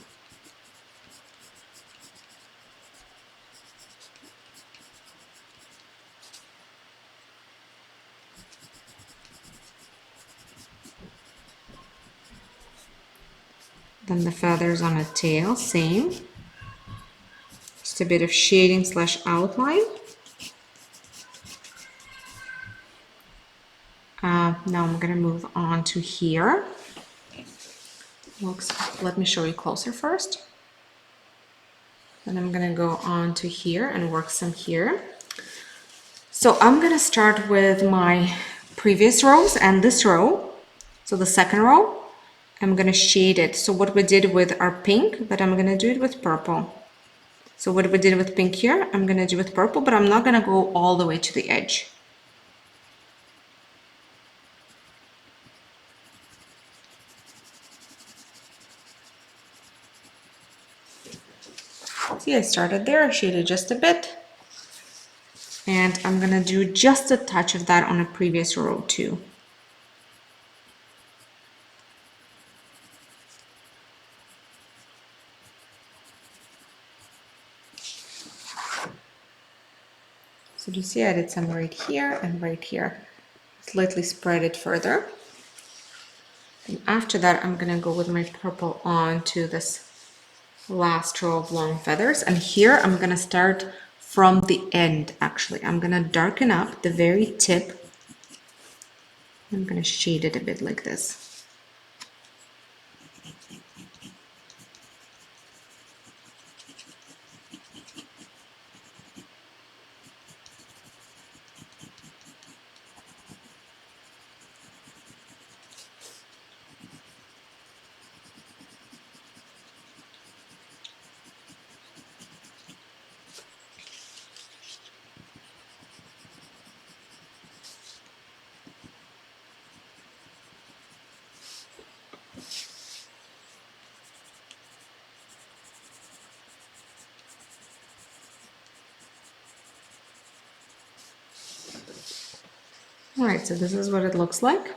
Then the feathers on the tail, same. Just a bit of shading slash outline. Now I'm gonna move on to here. Let me show you closer first. Then I'm gonna go on to here and work some here. So I'm gonna start with my previous rows and this row. So the second row, I'm gonna shade it. So what we did with our pink, but I'm gonna do it with purple. So what we did with pink here, I'm gonna do with purple, but I'm not gonna go all the way to the edge. See, I started there, I shaded just a bit. And I'm gonna do just a touch of that on a previous row too. So you see I did some right here and right here. Slightly spread it further. And after that, I'm gonna go with my purple on to this last row of long feathers. And here I'm gonna start from the end, actually. I'm gonna darken up the very tip. I'm gonna shade it a bit like this. All right, so this is what it looks like.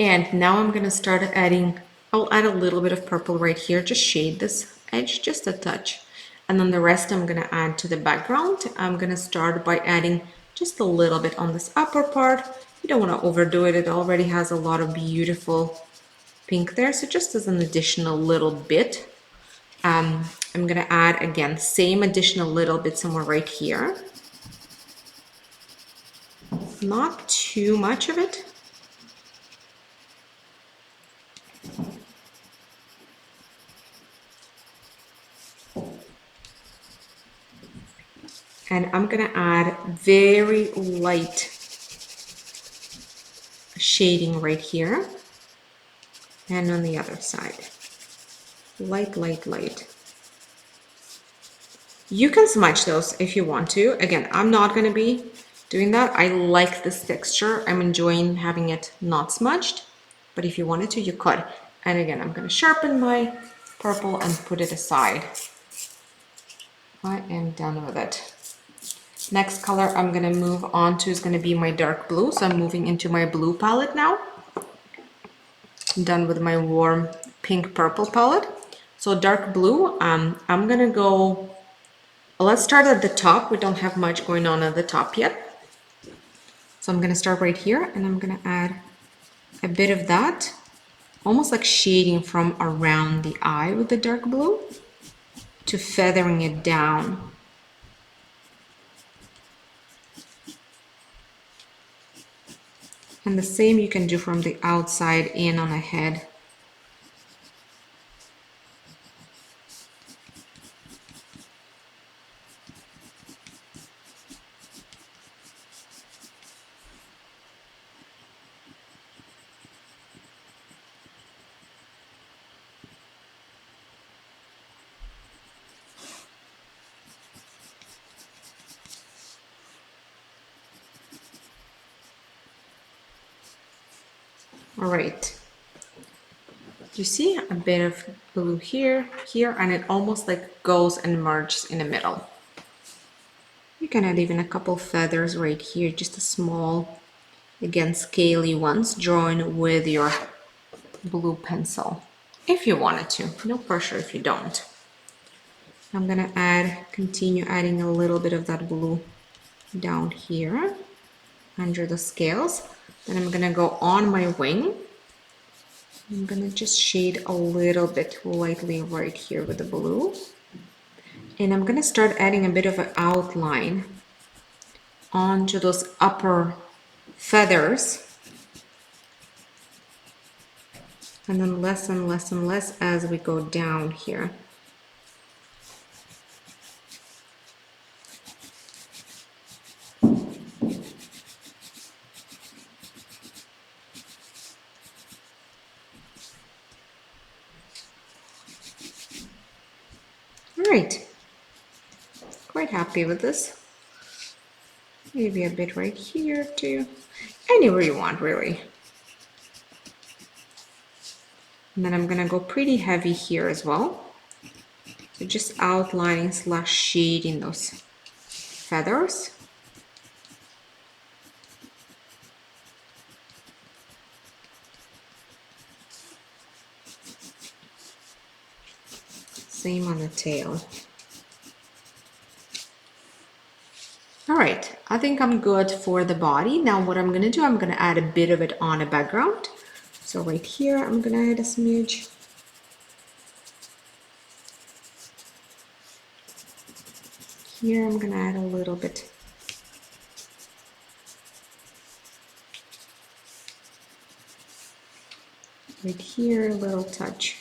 And now I'm gonna start adding, I'll add a little bit of purple right here, just shade this edge just a touch. And then the rest I'm gonna add to the background. I'm gonna start by adding just a little bit on this upper part. You don't wanna overdo it. It already has a lot of beautiful pink there. So just as an additional little bit, I'm gonna add again, same additional little bit somewhere right here. Not too much of it. And I'm gonna add very light shading right here and on the other side. Light, light, light. You can smudge those if you want to. Again, I'm not gonna be doing that. I like this texture. I'm enjoying having it not smudged, but if you wanted to, you could. And again, I'm gonna sharpen my purple and put it aside. I am done with it. Next color I'm gonna move on to is gonna be my dark blue. So I'm moving into my blue palette now. I'm done with my warm pink purple palette. So dark blue, I'm gonna go, let's start at the top. We don't have much going on at the top yet. So I'm gonna start right here and I'm gonna add a bit of that, almost like shading from around the eye with the dark blue to feathering it down. And the same you can do from the outside in on a head. All right, you see a bit of blue here, and it almost like goes and merges in the middle. You can add even a couple feathers right here, just a small, again, scaly ones, drawn with your blue pencil. If you wanted to, no pressure if you don't. I'm gonna continue adding a little bit of that blue down here under the scales. Then I'm gonna go on my wing. I'm gonna just shade a little bit lightly right here with the blue. And I'm gonna start adding a bit of an outline onto those upper feathers. And then less and less and less as we go down here. Right, quite happy with this. Maybe a bit right here too. Anywhere you want, really. And then I'm gonna go pretty heavy here as well. So just outlining / shading those feathers. Same on the tail. All right, I think I'm good for the body. Now what I'm gonna do, I'm gonna add a bit of it on a background. So right here, I'm gonna add a smidge. Here, I'm gonna add a little bit. Right here, a little touch.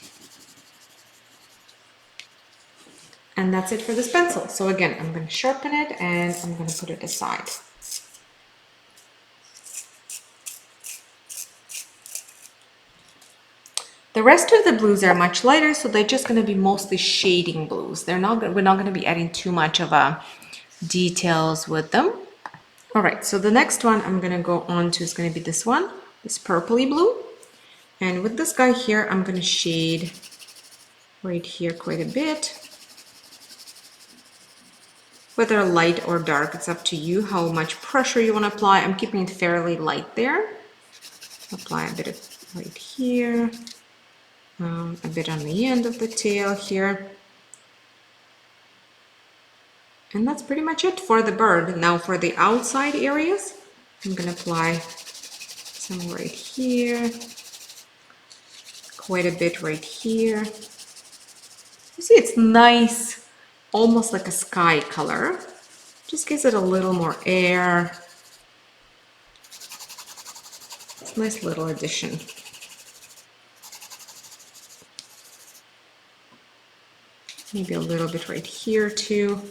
And that's it for this pencil. So again, I'm going to sharpen it and I'm going to put it aside. The rest of the blues are much lighter, so they're just going to be mostly shading blues. We're not going to be adding too much of details with them. All right, so the next one I'm going to go on to is going to be this one, this purpley blue. And with this guy here, I'm going to shade right here quite a bit. whether light or dark, it's up to you how much pressure you want to apply. I'm keeping it fairly light there. Apply a bit of right here, a bit on the end of the tail here. And that's pretty much it for the bird. Now for the outside areas, I'm gonna apply some right here, quite a bit right here. You see it's nice, almost like a sky color. Just gives it a little more air. It's a nice little addition. Maybe a little bit right here too.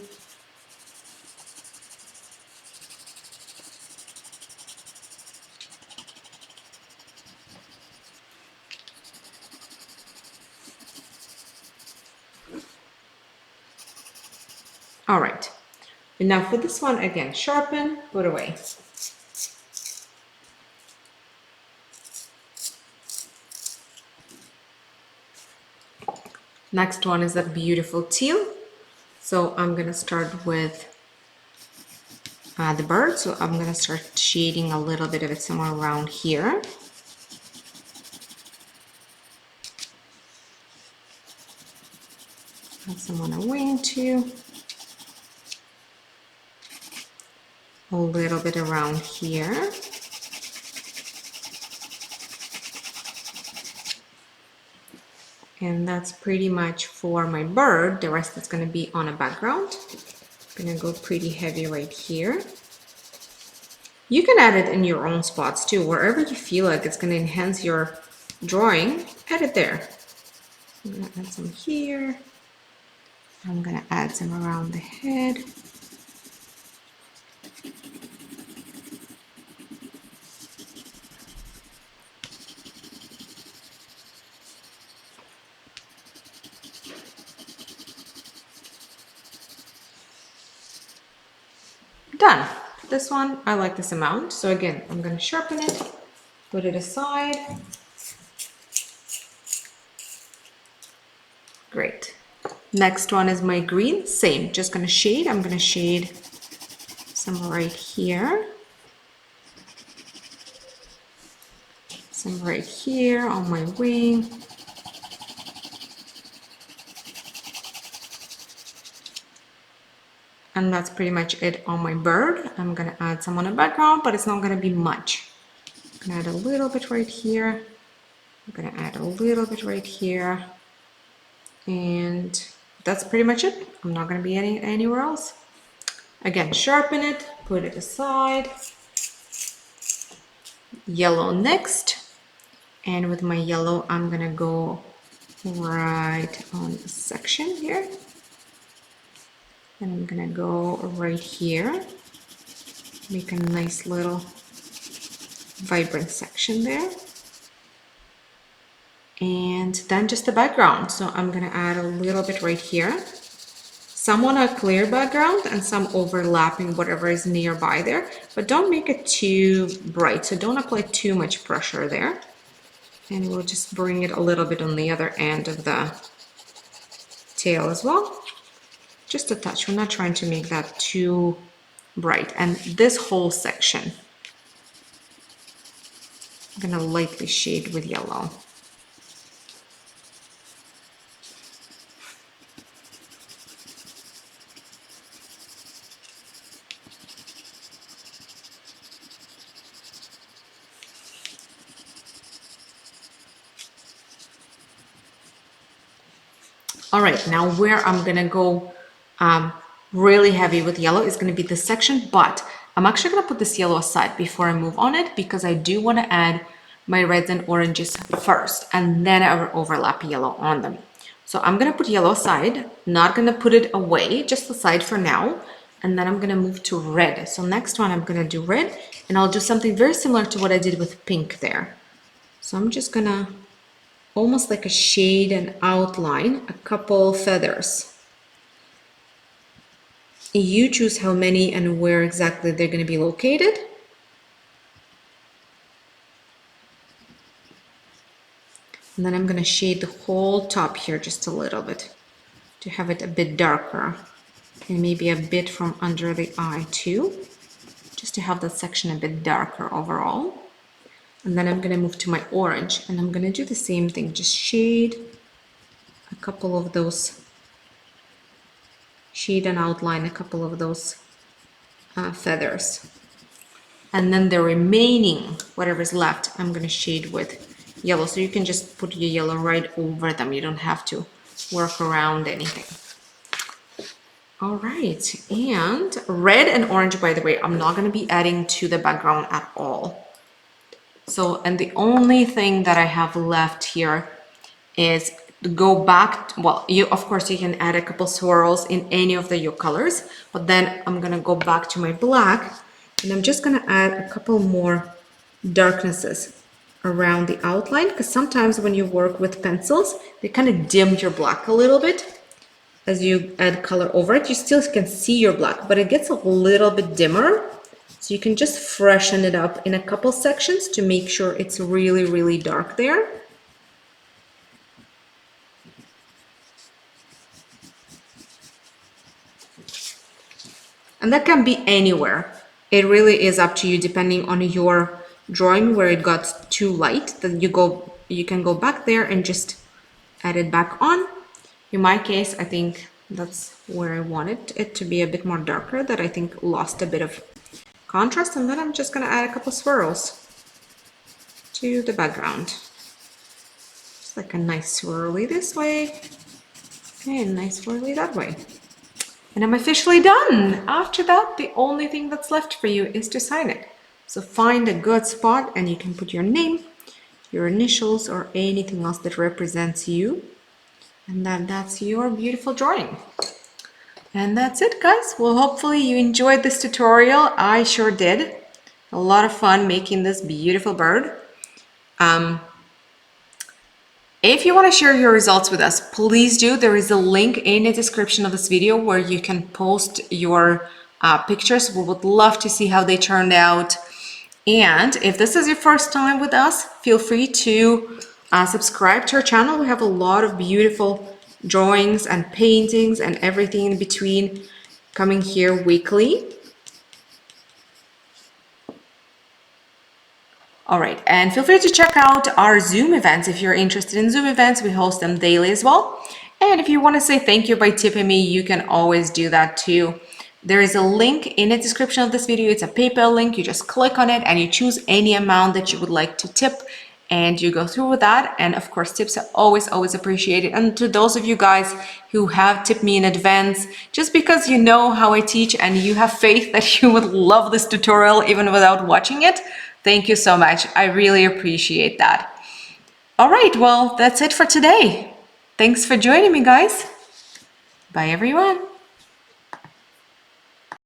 All right, and now for this one, again, sharpen, put away. Next one is that beautiful teal. So I'm gonna start with the bird. So I'm gonna start shading a little bit of it somewhere around here. Have some on a wing too. A little bit around here. And that's pretty much for my bird. The rest is going to be on a background. I'm going to go pretty heavy right here. You can add it in your own spots too, wherever you feel like it's going to enhance your drawing, add it there. I'm going to add some here. I'm going to add some around the head. Done. This one, I like this amount. So again, I'm going to sharpen it, put it aside. Great. Next one is my green. Same, just going to shade. I'm going to shade some right here. Some right here on my wing. And that's pretty much it on my bird. I'm gonna add some on the background, but it's not gonna be much. I'm gonna add a little bit right here. I'm gonna add a little bit right here. And that's pretty much it. I'm not gonna be adding anywhere else. Again, sharpen it, put it aside. Yellow next. And with my yellow, I'm gonna go right on the section here. And I'm gonna go right here, make a nice little vibrant section there. And then just the background. So I'm gonna add a little bit right here. Some on a clear background and some overlapping whatever is nearby there, but don't make it too bright. So don't apply too much pressure there. And we'll just bring it a little bit on the other end of the tail as well. Just a touch. We're not trying to make that too bright. And this whole section, I'm gonna lightly shade with yellow. All right, now where I'm gonna go really heavy with yellow is gonna be this section, but I'm actually gonna put this yellow aside before I move on it because I do wanna add my reds and oranges first, and then I will overlap yellow on them. So I'm gonna put yellow aside, not gonna put it away, just aside for now, and then I'm gonna move to red. So next one I'm gonna do red, and I'll do something very similar to what I did with pink there. So I'm just gonna almost like a shade and outline a couple feathers. You choose how many and where exactly they're going to be located. And then I'm going to shade the whole top here just a little bit to have it a bit darker. and maybe a bit from under the eye too, just to have that section a bit darker overall. And then I'm going to move to my orange, and I'm going to do the same thing, just shade a couple of those, shade and outline a couple of those feathers. And then the remaining, whatever's left, I'm going to shade with yellow. So you can just put your yellow right over them. You don't have to work around anything. All right, and red and orange, by the way, I'm not going to be adding to the background at all. So, and the only thing that I have left here is to go back. Well, you, of course, you can add a couple swirls in any of your colors, but then I'm going to go back to my black, and I'm just going to add a couple more darknesses around the outline, because sometimes when you work with pencils, they kind of dim your black a little bit. As you add color over it, you still can see your black, but it gets a little bit dimmer. So you can just freshen it up in a couple sections to make sure it's really, really dark there. And that can be anywhere. It really is up to you, depending on your drawing where it got too light. Then you can go back there and just add it back on. In my case, I think that's where I wanted it to be a bit more darker, that I think lost a bit of contrast. And then I'm just going to add a couple swirls to the background. Just like a nice swirly this way and nice swirly that way. And I'm officially done. After that, the only thing that's left for you is to sign it. So find a good spot and you can put your name, your initials, or anything else that represents you. And that's your beautiful drawing. And that's it, guys. Well, hopefully you enjoyed this tutorial. I sure did. A lot of fun making this beautiful bird. If you want to share your results with us, please do. There is a link in the description of this video where you can post your pictures. We would love to see how they turned out. And if this is your first time with us, feel free to subscribe to our channel. We have a lot of beautiful drawings and paintings and everything in between coming here weekly. All right, and feel free to check out our Zoom events. If you're interested in Zoom events, we host them daily as well. And if you want to say thank you by tipping me, you can always do that too. There is a link in the description of this video. It's a PayPal link. You just click on it and you choose any amount that you would like to tip, and you go through with that. And of course, tips are always appreciated. And to those of you guys who have tipped me in advance, just because you know how I teach and you have faith that you would love this tutorial even without watching it, thank you so much. I really appreciate that. All right, well, that's it for today. Thanks for joining me, guys. Bye, everyone.